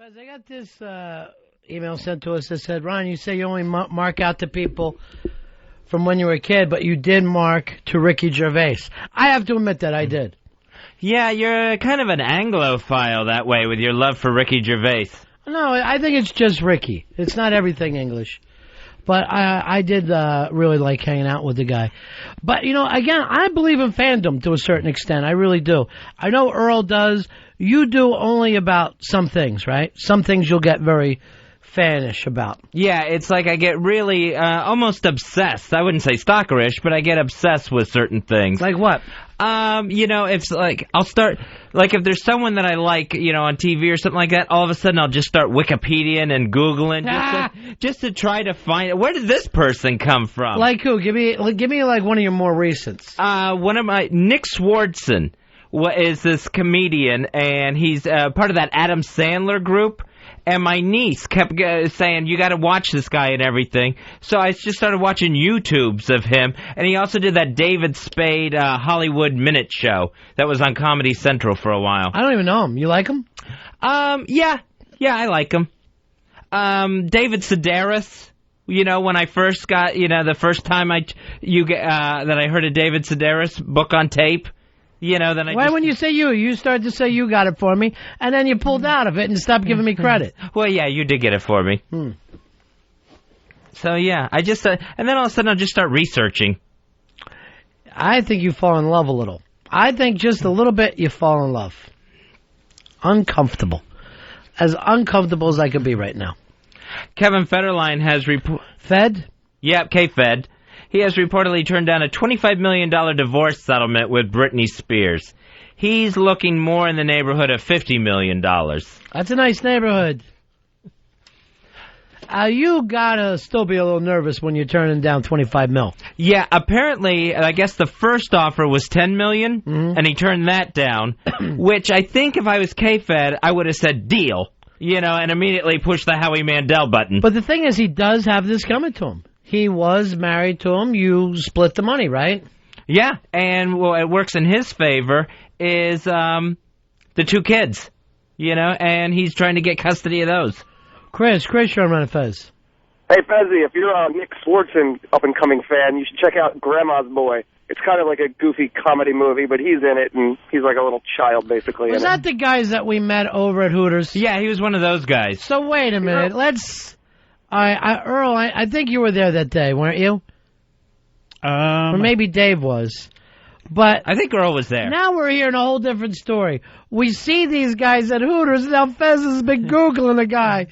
Fez, I got this email sent to us that said, Ron, you say you only mark out to people from when you were a kid, but you did mark to Ricky Gervais. I have to admit that I did. Yeah, you're kind of an Anglophile that way with your love for Ricky Gervais. No, I think it's just Ricky. It's not everything English. But I did really like hanging out with the guy. But, you know, again, I believe in fandom to a certain extent. I really do. I know Earl does. You do only about some things, right? Some things you'll get very fanish about. Yeah, it's like I get really almost obsessed. I wouldn't say stalkerish, but I get obsessed with certain things. Like what? You know, it's like I'll start, like if there's someone that I like, you know, on TV or something like that, all of a sudden I'll just start Wikipediaing and Googling just to try to find, where did this person come from? Like who? Give me like one of your more recents. Nick Swardson is this comedian, and he's part of that Adam Sandler group. And my niece kept saying, you got to watch this guy and everything. So I just started watching YouTubes of him. And he also did that David Spade Hollywood Minute show that was on Comedy Central for a while. I don't even know him. You like him? Yeah, I like him. David Sedaris, you know, when I first got, you know, the first time that I heard a David Sedaris book on tape. You know, then when you say you started to say you got it for me, and then you pulled out of it and stopped giving me credit. Well, yeah, you did get it for me. So, yeah, I just, and then all of a sudden I'll just start researching. I think you fall in love a little. I think just a little bit you fall in love. Uncomfortable. As uncomfortable as I could be right now. Kevin Federline has Fed? Yep, K-Fed. He has reportedly turned down a $25 million divorce settlement with Britney Spears. He's looking more in the neighborhood of $50 million. That's a nice neighborhood. You gotta still be a little nervous when you're turning down $25 million. Yeah, apparently, I guess the first offer was $10 million, and he turned that down, which I think if I was K-Fed, I would have said deal, you know, and immediately pushed the Howie Mandel button. But the thing is, he does have this coming to him. He was married to him. You split the money, right? Yeah, and what works in his favor is the two kids, you know, and he's trying to get custody of those. Chris, you're on Run Fez. Hey, Fezzy, if you're a Nick Swardson up-and-coming fan, you should check out Grandma's Boy. It's kind of like a goofy comedy movie, but he's in it, and he's like a little child, basically. Was that the guys that we met over at Hooters? Yeah, he was one of those guys. So wait a minute, let's... Earl, I think you were there that day, weren't you? Or maybe Dave was. But I think Earl was there. Now we're hearing a whole different story. We see these guys at Hooters. Now Fez has been Googling a guy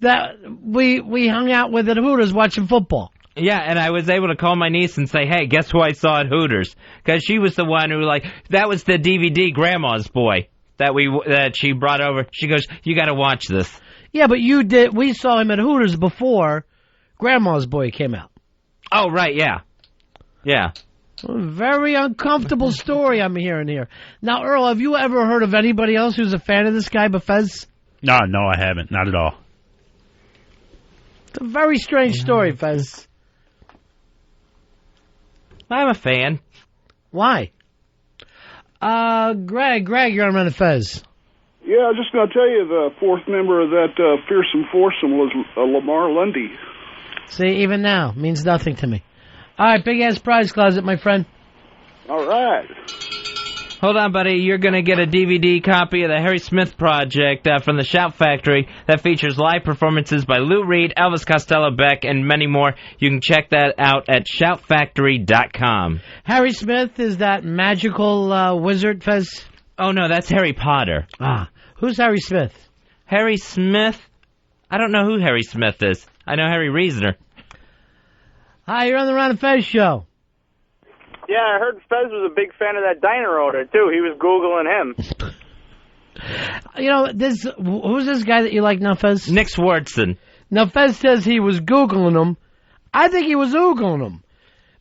that we hung out with at Hooters watching football. Yeah, and I was able to call my niece and say, hey, guess who I saw at Hooters? Because she was the one who, that was the DVD Grandma's Boy that she brought over. She goes, you got to watch this. Yeah, but you did. We saw him at Hooters before Grandma's Boy came out. Oh, right, yeah. Yeah. Very uncomfortable story I'm hearing here. Now, Earl, have you ever heard of anybody else who's a fan of this guy, Fez? No, I haven't. Not at all. It's a very strange story, Fez. I'm a fan. Why? Greg, you're on Run Fez. Yeah, I was just going to tell you the fourth member of that fearsome foursome was Lamar Lundy. See, even now, means nothing to me. All right, big-ass prize closet, my friend. All right. Hold on, buddy. You're going to get a DVD copy of the Harry Smith Project from the Shout Factory that features live performances by Lou Reed, Elvis Costello, Beck, and many more. You can check that out at shoutfactory.com. Harry Smith is that magical wizard, Fez? Oh, no, that's Harry Potter. Who's Harry Smith? Harry Smith? I don't know who Harry Smith is. I know Harry Reasoner. Hi, you're on the Ron and Fez show. Yeah, I heard Fez was a big fan of that diner owner, too. He was Googling him. You know, who's this guy that you like now, Fez? Nick Swardson. Now, Fez says he was Googling him. I think he was Oogling him.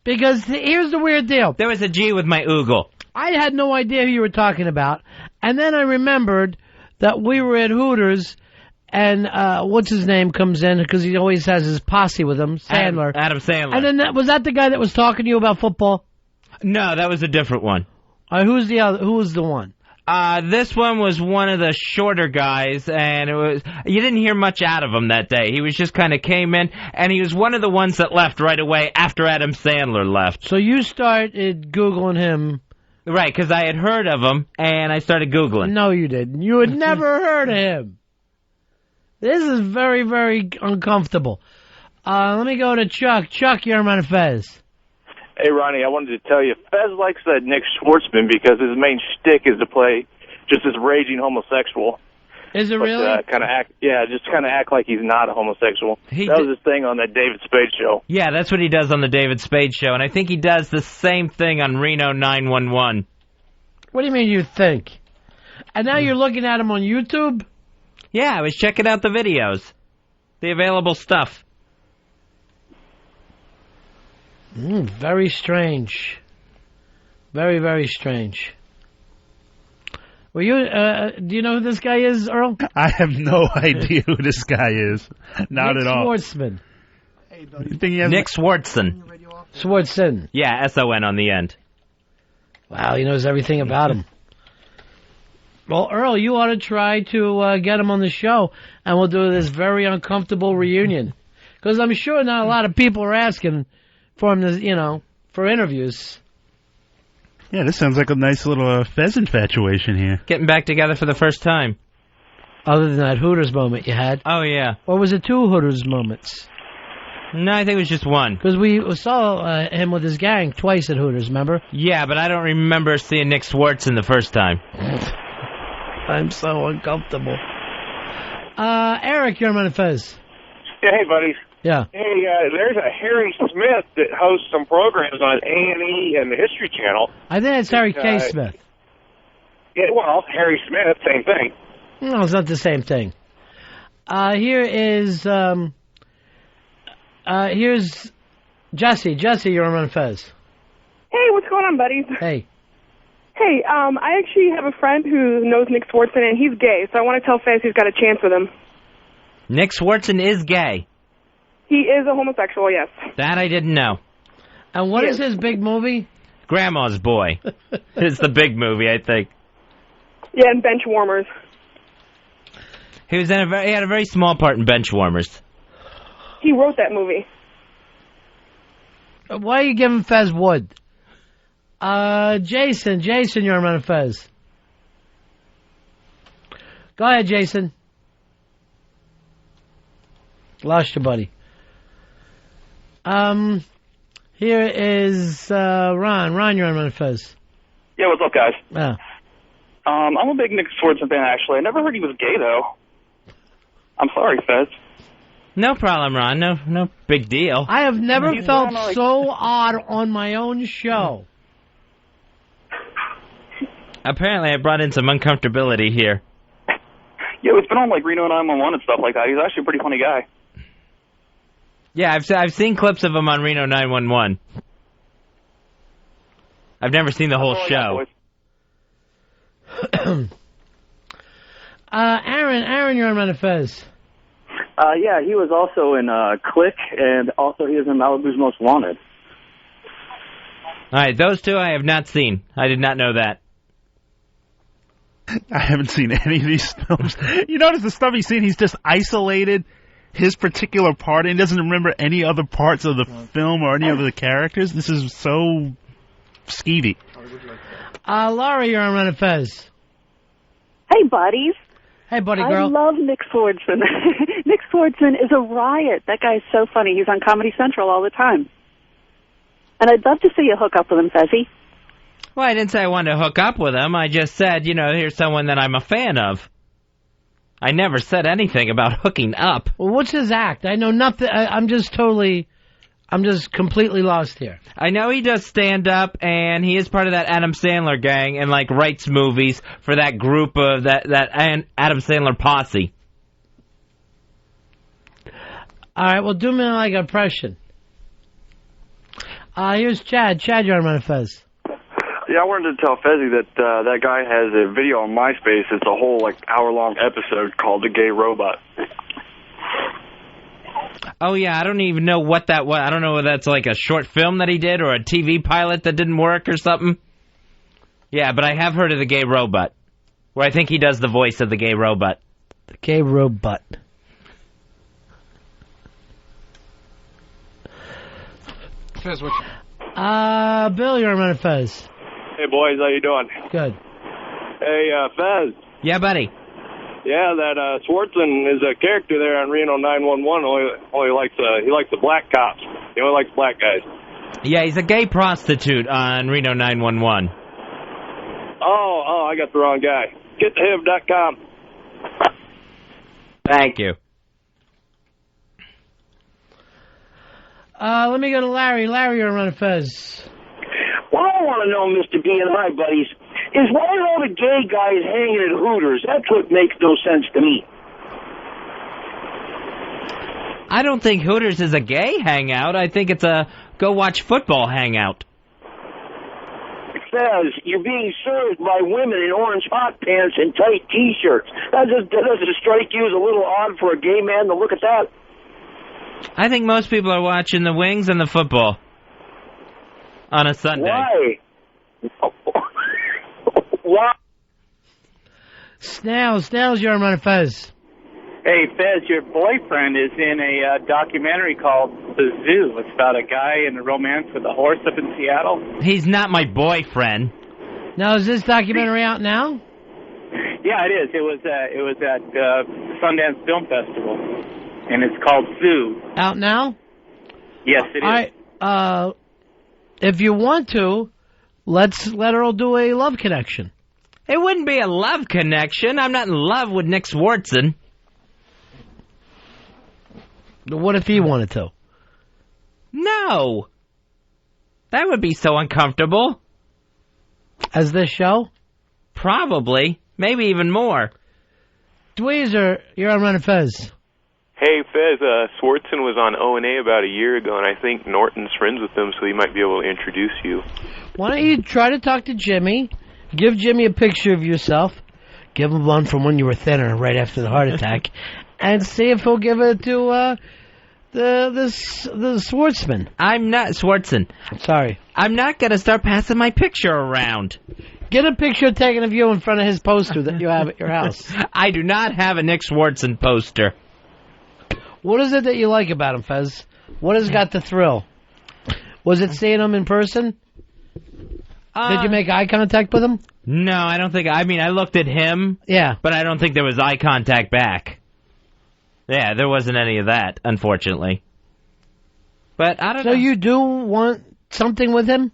Because here's the weird deal. There was a G with my oogle. I had no idea who you were talking about. And then I remembered that we were at Hooters, and what's his name comes in, because he always has his posse with him, Sandler. Adam Sandler. And then was that the guy that was talking to you about football? No, that was a different one. Who's the other? Who was the one? This one was one of the shorter guys, and you didn't hear much out of him that day. He was just kind of came in, and he was one of the ones that left right away after Adam Sandler left. So you started Googling him. Right, because I had heard of him, and I started Googling. No, you didn't. You had never heard of him. This is very, very uncomfortable. Let me go to Chuck. Chuck, you're on Fez. Hey, Ronnie, I wanted to tell you, Fez likes that Nick Swardson because his main shtick is to play just this raging homosexual. Is it really? Just kind of act like he's not a homosexual. That was his thing on that David Spade show. Yeah, that's what he does on the David Spade show, and I think he does the same thing on Reno 911. What do you mean you think? And now you're looking at him on YouTube? Yeah, I was checking out the videos. The available stuff. Very strange. Very, very strange. Were you? Do you know who this guy is, Earl? I have no idea who this guy is. Not Nick at all. Schwartzman. You think he has Nick Swardson. Swardson. Yeah, S-O-N on the end. Wow, he knows everything about him. Well, Earl, you ought to try to get him on the show, and we'll do this very uncomfortable reunion. Because I'm sure not a lot of people are asking for him to, for interviews. Yeah, this sounds like a nice little Fez infatuation here. Getting back together for the first time. Other than that Hooters moment you had. Oh, yeah. Or was it 2 Hooters moments? No, I think it was just one. Because we saw him with his gang twice at Hooters, remember? Yeah, but I don't remember seeing Nick Swardson the first time. I'm so uncomfortable. Eric, you're on Fez. Yeah, hey, buddies. Yeah. Hey, there's a Harry Smith that hosts some programs on A&E and the History Channel. I think it's Harry K. Smith. Yeah, well, Harry Smith, same thing. No, it's not the same thing. Here's Jesse. Jesse, you're on Fez. Hey, what's going on, buddies? Hey. Hey, I actually have a friend who knows Nick Swardson, and he's gay, so I want to tell Fez he's got a chance with him. Nick Swardson is gay. He is a homosexual, yes. That I didn't know. And what is his big movie? Grandma's Boy. It's the big movie, I think. Yeah, and Bench Warmers. He had a very small part in Bench Warmers. He wrote that movie. Why are you giving Fez wood? Jason, you're on Fez. Go ahead, Jason. Lost you, buddy. Here is Ron. Ron, you're on Fez. Yeah, what's up, guys? Yeah. I'm a big Nick Swardson fan, actually. I never heard he was gay, though. I'm sorry, Fez. No problem, Ron. No big deal. I have never felt so odd on my own show. Apparently, I brought in some uncomfortability here. Yeah, it's been on like Reno 911 and stuff like that. He's actually a pretty funny guy. Yeah, I've seen clips of him on Reno 911. I've never seen the whole show. Aaron, you're on Fez. Yeah, he was also in Click, and also he was in Malibu's Most Wanted. All right, those two I have not seen. I did not know that. I haven't seen any of these films. You notice the stuff he's seen, he's just isolated his particular part and doesn't remember any other parts of the film or any of the characters. This is so skeevy. Laurie, you're on Fez. Hey, buddies. Hey, buddy girl. I love Nick Swardson. Nick Swardson is a riot. That guy's so funny. He's on Comedy Central all the time. And I'd love to see you hook up with him, Fezzy. Well, I didn't say I wanted to hook up with him. I just said, here's someone that I'm a fan of. I never said anything about hooking up. Well, what's his act? I know nothing. I'm just completely lost here. I know he does stand-up, and he is part of that Adam Sandler gang and, writes movies for that group of that Adam Sandler posse. All right, well, do me like an impression. Here's Chad. Chad, you're on Fez. Yeah, I wanted to tell Fezzy that that guy has a video on MySpace. It's a whole hour-long episode called "The Gay Robot." Oh yeah, I don't even know what that was. I don't know whether that's a short film that he did or a TV pilot that didn't work or something. Yeah, but I have heard of The Gay Robot. where I think he does the voice of the gay robot. The gay robot. Fez, what? Bill, you're on Fez. Hey, boys, how you doing? Good. Hey, Fez. Yeah, buddy. Yeah, that Swardson is a character there on Reno 911. Only likes he likes the black cops. He only likes black guys. Yeah, he's a gay prostitute on Reno 911. Oh, I got the wrong guy. GetTheHiv.com. Thank you. Let me go to Larry. Larry, you're on Fez. What I want to know, Mr. B and my buddies, is why are all the gay guys hanging at Hooters? That's what makes no sense to me. I don't think Hooters is a gay hangout. I think it's a go watch football hangout. Fez, you're being served by women in orange hot pants and tight T-shirts. Does it strike you as a little odd for a gay man to look at that? I think most people are watching the Wings and the football on a Sunday. Why? Why? Snails, you're on Fez. Hey, Fez, your boyfriend is in a documentary called The Zoo. It's about a guy in a romance with a horse up in Seattle. He's not my boyfriend. Now, is this documentary out now? Yeah, it is. It was at Sundance Film Festival, and it's called Zoo. Out now? Yes, it is. All right. If you want to, let's let Earl do a love connection. It wouldn't be a love connection. I'm not in love with Nick Swardson. What if he wanted to? No. That would be so uncomfortable. As this show? Probably. Maybe even more. Dweezer, you're on Run Fez. Hey, Fez, Swardson was on O&A about a year ago, and I think Norton's friends with him, so he might be able to introduce you. Why don't you try to talk to Jimmy? Give Jimmy a picture of yourself. Give him one from when you were thinner, right after the heart attack, and see if he'll give it to the Swartzman. I'm not Swardson. Sorry. I'm not going to start passing my picture around. Get a picture taken of you in front of his poster that you have at your house. I do not have a Nick Swardson poster. What is it that you like about him, Fez? What has got the thrill? Was it seeing him in person? Did you make eye contact with him? No, I don't think. I mean, I looked at him. Yeah. But I don't think there was eye contact back. Yeah, there wasn't any of that, unfortunately. But I don't know. So you do want something with him?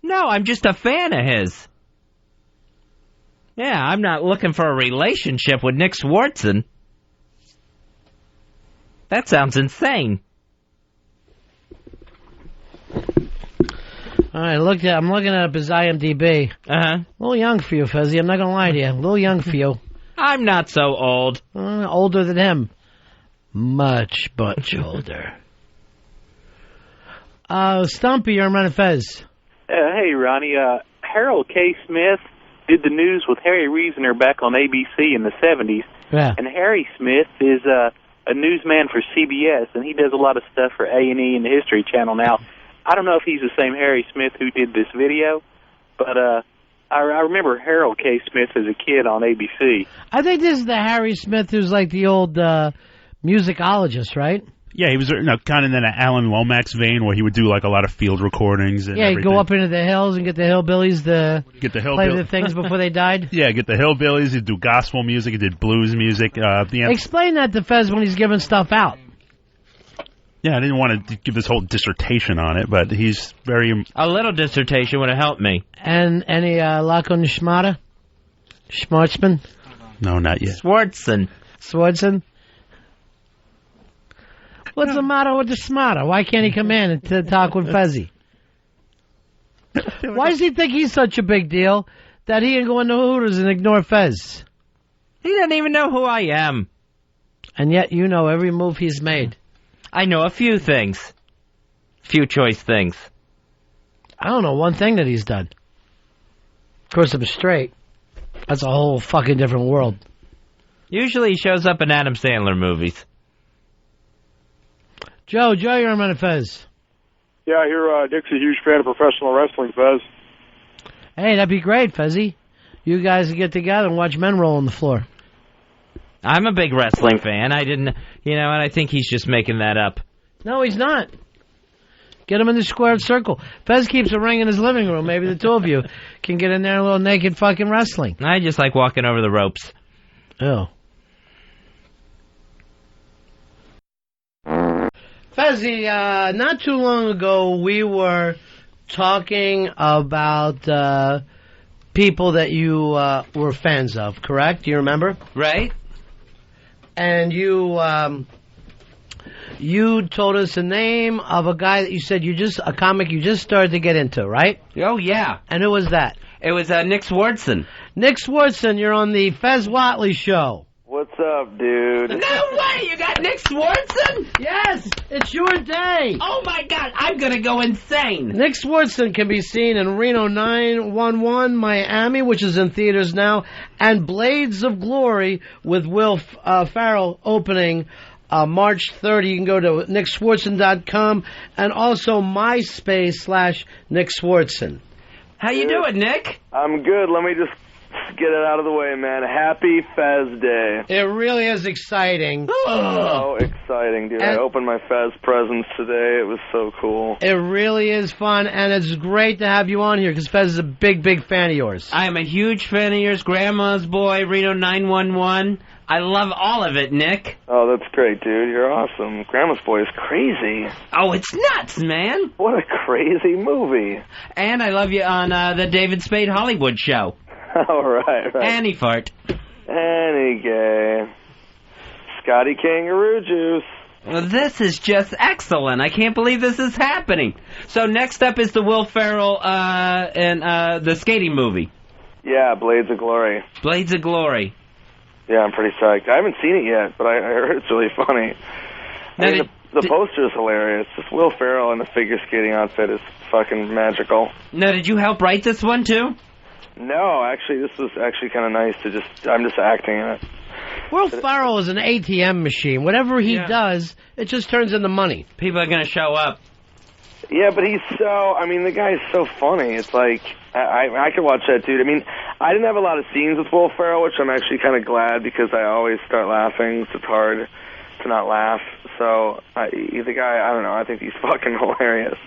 No, I'm just a fan of his. Yeah, I'm not looking for a relationship with Nick Swardson. That sounds insane. All right, I'm looking up his IMDb. Uh-huh. A little young for you, Fezzy. I'm not going to lie to you. A little young for you. I'm not so old. Older than him. Much older. Stumpy, you're on Fez. Hey, Ronnie. Harold K. Smith did the news with Harry Reasoner back on ABC in the 70s. Yeah. And Harry Smith is a newsman for CBS, and he does a lot of stuff for A&E and the History Channel now. I don't know if he's the same Harry Smith who did this video, but I remember Harold K. Smith as a kid on ABC. I think this is the Harry Smith who's like the old musicologist, right? Yeah, he was kind of in an Alan Lomax vein where he would do like a lot of field recordings and he'd go up into the hills and get the hillbillies to play the things before they died. Yeah, get the hillbillies. He'd do gospel music. He did blues music. Explain that to Fez when he's giving stuff out. Yeah, I didn't want to give this whole dissertation on it, but he's very... A little dissertation would have helped me. And any Laco Nishmata? Schmartzman? No, not yet. Swardson. What's the matter with the smarter? Why can't he come in and talk with Fezzy? Why does he think he's such a big deal that he can go into Hooters and ignore Fez? He doesn't even know who I am. And yet you know every move he's made. I know a few things. Few choice things. I don't know one thing that he's done. Of course, if I'm straight, that's a whole fucking different world. Usually he shows up in Adam Sandler movies. Joe, you're on Fez. Yeah, I hear Nick's a huge fan of professional wrestling, Fez. Hey, that'd be great, Fezzy. You guys get together and watch men roll on the floor. I'm a big wrestling fan. I didn't, and I think he's just making that up. No, he's not. Get him in the squared circle. Fez keeps a ring in his living room. Maybe the two of you can get in there a little naked fucking wrestling. I just like walking over the ropes. Oh. Fezzy, not too long ago, we were talking about people that you were fans of, correct? Do you remember? Right. And you told us the name of a guy that you said a comic you just started to get into, right? Oh, yeah. And who was that? It was Nick Swardson. Nick Swardson, you're on the Fez Whatley show. What's up, dude? No way! You got Nick Swardson? Yes, it's your day. Oh my God, I'm gonna go insane. Nick Swardson can be seen in Reno 911, Miami, which is in theaters now, and Blades of Glory with Will Ferrell opening March 30. You can go to nickswartzen.com and also MySpace/Nick Swardson. How you doing, Nick? I'm good. Let me just get it out of the way, man. Happy Fez Day. It really is exciting. Oh, exciting, dude. I opened my Fez presents today. It was so cool. It really is fun, and it's great to have you on here, because Fez is a big, big fan of yours. I am a huge fan of yours. Grandma's Boy, Reno 911. I love all of it, Nick. Oh, that's great, dude. You're awesome. Grandma's Boy is crazy. Oh, it's nuts, man. What a crazy movie. And I love you on the David Spade Hollywood show. Oh, right. Annie fart. Annie gay. Scotty Kangaroo Juice. Well, this is just excellent. I can't believe this is happening. So next up is the Will Ferrell and the skating movie. Yeah, Blades of Glory. Blades of Glory. Yeah, I'm pretty psyched. I haven't seen it yet, but I heard it's really funny. I mean, the poster is hilarious. Just Will Ferrell in the figure skating outfit is fucking magical. Now, did you help write this one, too? No, actually, this was actually kind of nice to I'm just acting in it. Will Ferrell is an ATM machine. Whatever he does, it just turns into money. People are going to show up. Yeah, but the guy's so funny. It's like, I could watch that, dude. I mean, I didn't have a lot of scenes with Will Ferrell, which I'm actually kind of glad, because I always start laughing. So it's hard to not laugh. So, the guy, I don't know, I think he's fucking hilarious.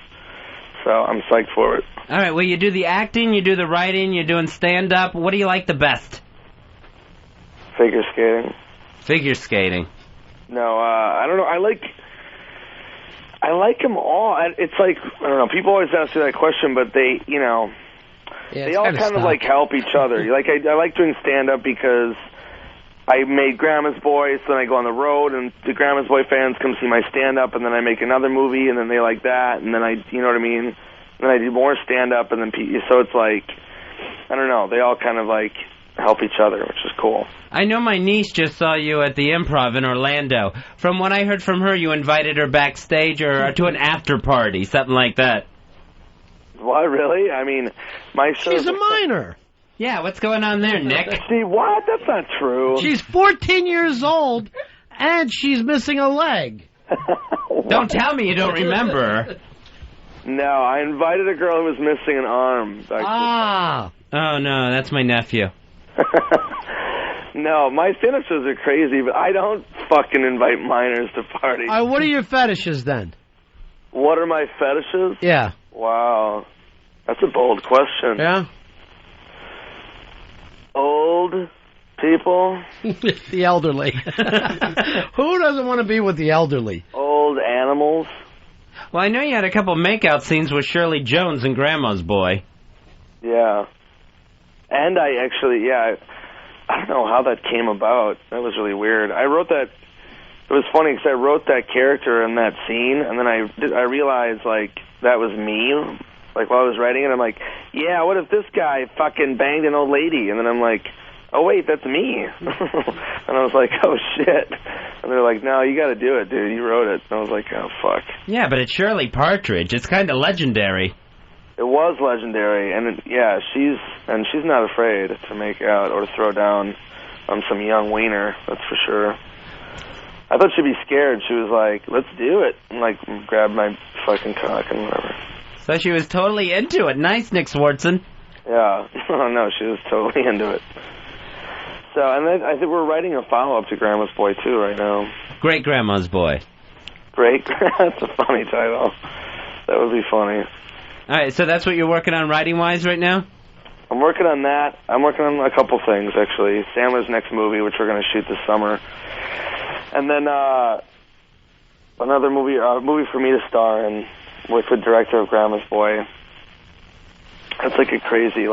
So I'm psyched for it. All right, well, you do the acting, you do the writing, you're doing stand-up. What do you like the best? Figure skating. Figure skating. No, I don't know. I like them all. It's like, I don't know, people always ask you that question, but they, they all kind of like help each other. Like, I like doing stand-up because I made Grandma's Boy, so then I go on the road, and the Grandma's Boy fans come see my stand-up, and then I make another movie, and then they like that, and then you know what I mean? And then I do more stand-up, and then, so it's like, I don't know, they all kind of like help each other, which is cool. I know my niece just saw you at the Improv in Orlando. From what I heard from her, you invited her backstage or to an after party, something like that. What, really? I mean, my show... She's a minor. Yeah, what's going on there, Nick? See, what? That's not true. She's 14 years old, and she's missing a leg. Don't tell me you don't remember her. No, I invited a girl who was missing an arm. Oh, no, that's my nephew. No, my fetishes are crazy, but I don't fucking invite minors to parties. What are your fetishes, then? What are my fetishes? Yeah. Wow. That's a bold question. Yeah? Old people. The elderly. Who doesn't want to be with the elderly? Old animals. Well, I know you had a couple makeout scenes with Shirley Jones and Grandma's Boy. Yeah. And I actually, I don't know how that came about. That was really weird. I wrote that. It was funny because I wrote that character in that scene, and then I realized, like, that was me. Like, while I was writing it, I'm like, yeah, what if this guy fucking banged an old lady? And then I'm like, oh, wait, that's me. And I was like, oh, shit. And they're like, no, you got to do it, dude. You wrote it. And I was like, oh, fuck. Yeah, but it's Shirley Partridge. It's kind of legendary. It was legendary. And, she's not afraid to make out or to throw down on some young wiener, that's for sure. I thought she'd be scared. She was like, let's do it. And, like, grab my fucking cock and whatever. So she was totally into it. Nice, Nick Swardson. Yeah. Oh, no, she was totally into it. So, and then I think we're writing a follow-up to Grandma's Boy, too, right now. Great Grandma's Boy. Great. That's a funny title. That would be funny. All right, so that's what you're working on writing-wise right now? I'm working on that. I'm working on a couple things, actually. Sandler's next movie, which we're going to shoot this summer. And then another movie for me to star in with the director of Grandma's Boy. It's like a crazy,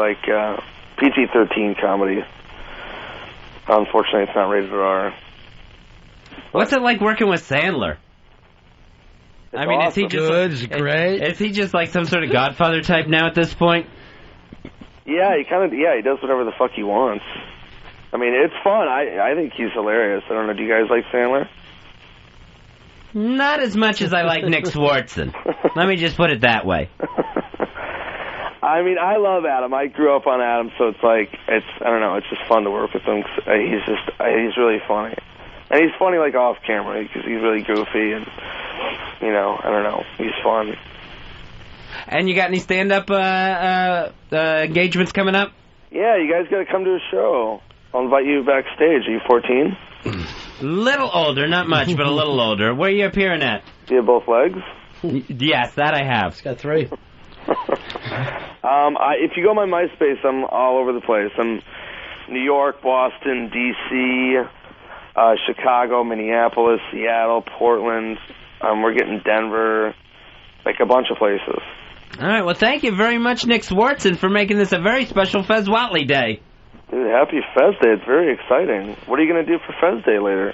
PG-13 comedy. Unfortunately, it's not rated R. What's it like working with Sandler? It's awesome. Is he just good? It's great. Is he just like some sort of Godfather type now at this point? Yeah, he does whatever the fuck he wants. I mean, it's fun. I think he's hilarious. I don't know. Do you guys like Sandler? Not as much as I like Nick Swardson. Let me just put it that way. I mean, I love Adam. I grew up on Adam, so I don't know, it's just fun to work with him. He's really funny. And he's funny, off camera, because he's really goofy, and, I don't know, he's fun. And you got any stand-up engagements coming up? Yeah, you guys got to come to a show. I'll invite you backstage. Are you 14? Little older, not much, but a little older. Where are you appearing at? Do you have both legs? Yes, that I have. It's got 3. If you go on my MySpace, I'm all over the place. I'm New York, Boston, D.C., Chicago, Minneapolis, Seattle, Portland. We're getting Denver, a bunch of places. All right, well, thank you very much, Nick Swardson, for making this a very special Fez Whatley Day. Dude, happy Fez Day. It's very exciting. What are you going to do for Fez Day later?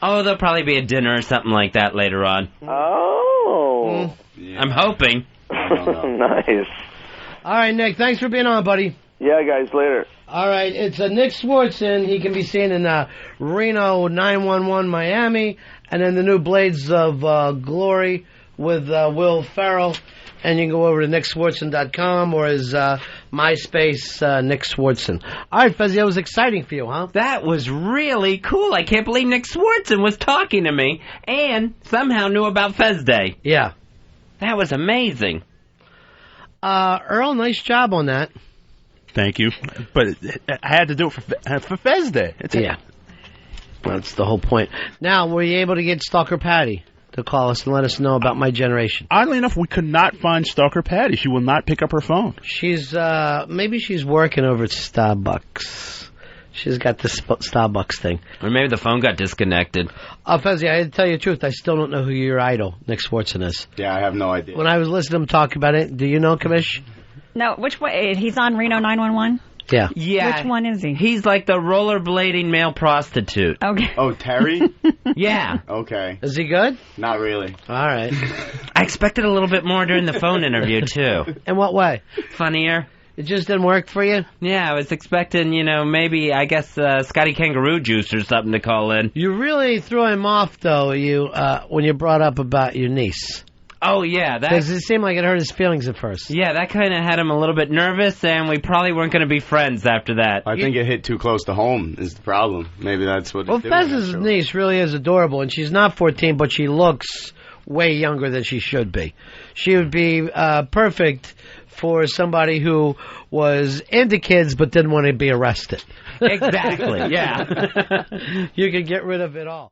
Oh, there'll probably be a dinner or something like that later on. Oh. Yeah. I'm hoping. Nice. All right, Nick, thanks for being on, buddy. Yeah, guys, later. All right, it's Nick Swardson. He can be seen in Reno 911 Miami, and then the new Blades of Glory with Will Ferrell. And you can go over to nickswardson.com or his MySpace, Nick Swardson. All right, Fezzy, that was exciting for you, huh? That was really cool. I can't believe Nick Swardson was talking to me and somehow knew about Fez Day. Yeah. That was amazing. Earl, nice job on that. Thank you. But I had to do it for Fez Day. Yeah. That's the whole point. Now, were you able to get Stalker Patty to call us and let us know about My Generation? Oddly enough, we could not find Stalker Patty. She will not pick up her phone. She's, maybe she's working over at Starbucks. She's got this Starbucks thing. Or maybe the phone got disconnected. Fezzi, I had to tell you the truth. I still don't know who your idol, Nick Swardson, is. Yeah, I have no idea. When I was listening to him talk about it, do you know, Kamish? No, which way? He's on Reno 911? Yeah. Yeah. Which one is he? He's like the rollerblading male prostitute. Okay. Oh, Terry? Yeah. Okay. Is he good? Not really. All right. I expected a little bit more during the phone interview, too. In what way? Funnier. It just didn't work for you? Yeah, I was expecting, maybe, I guess, Scotty Kangaroo Juice or something to call in. You really threw him off, though, when you brought up about your niece. Oh, yeah. Because it seemed like it hurt his feelings at first. Yeah, that kind of had him a little bit nervous, and we probably weren't going to be friends after that. I think it hit too close to home is the problem. Maybe that's what Well, Fez's niece really is adorable, and she's not 14, but she looks way younger than she should be. She would be perfect for somebody who was into kids but didn't want to be arrested. Exactly, yeah. You could get rid of it all.